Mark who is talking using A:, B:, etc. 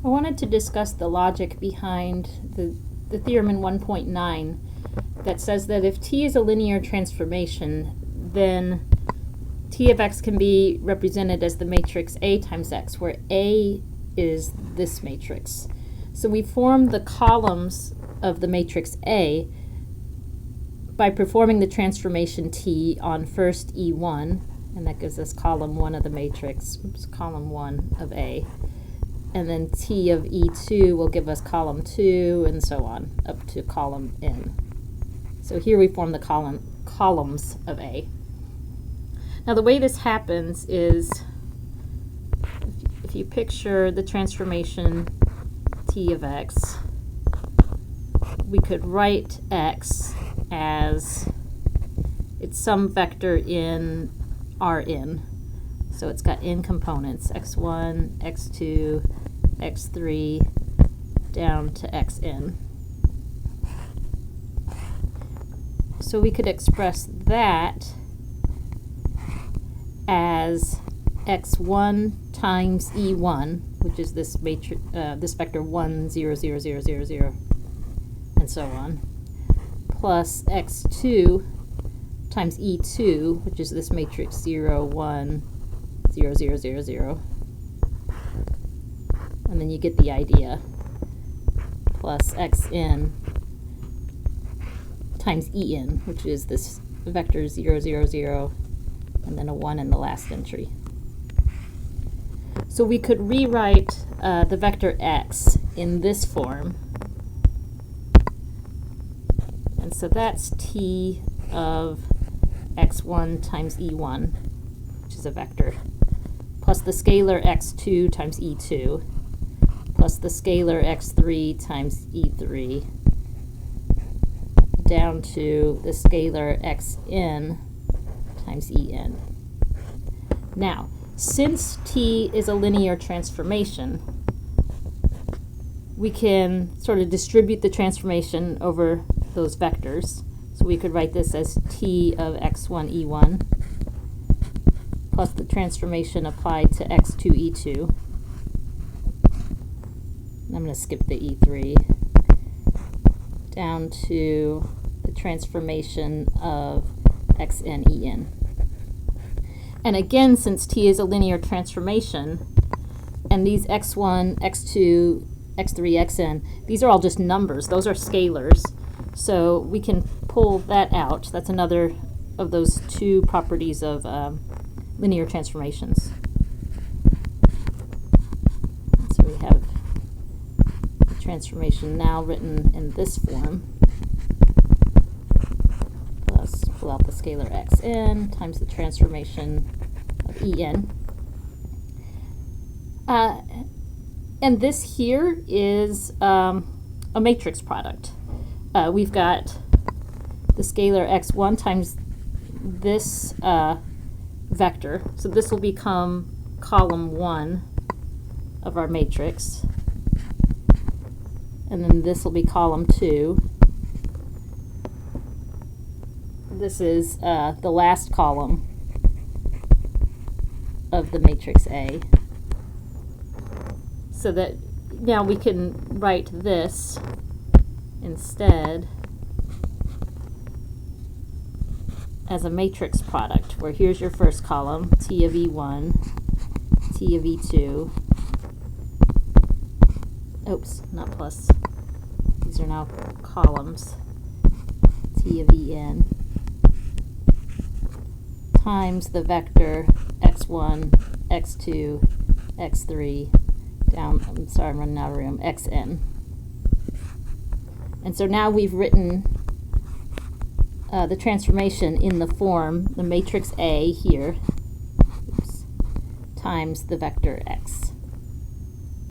A: I wanted to discuss the logic behind the theorem in 1.9 that says that if t is a linear transformation, then t of x can be represented as the matrix A times x, where A is this matrix. So we form the columns of the matrix A by performing the transformation t on first E1, and that gives us column 1 of the matrix, column 1 of A. And then t of E2 will give us column 2, and so on, up to column n. So here we form the columns of A. Now the way this happens is, if you picture the transformation t of x, we could write x as it's some vector in Rn. So it's got n components, x1, x2, x3, down to xn. So we could express that as x1 times E1, which is this matrix, this vector 1, 0, 0, 0, 0, 0, and so on, plus x2 times E2, which is this matrix 0, 1, 0, 0, 0, 0. And then you get the idea. Plus xn times En, which is this vector 0, 0, 0, and then a 1 in the last entry. So we could rewrite the vector x in this form. And so that's t of x1 times E1, which is a vector, plus the scalar x2 times E2, plus the scalar x3 times E3, down to the scalar xn times En. Now, since t is a linear transformation, we can sort of distribute the transformation over those vectors. So we could write this as t of x1 E1 plus the transformation applied to x2 E2. And I'm going to skip the E3 down to the transformation of xn En. And again, since t is a linear transformation, and these x1, x2, x3, xn, these are all just numbers. Those are scalars. So we can pull that out. That's another of those two properties of linear transformations. So we have the transformation now written in this form. Plus pull out the scalar xn times the transformation of En. And this here is a matrix product. We've got the scalar x1 times this vector. So this will become column 1 of our matrix. And then this will be column 2. This is the last column of the matrix A. So that now we can write this instead as a matrix product, where here's your first column, t of E1, t of E2, oops, not plus, these are now columns, t of En, times the vector x1, x2, x3, down, I'm sorry, I'm running out of room, xn. And so now we've written the transformation in the form, the matrix A here, oops, times the vector x.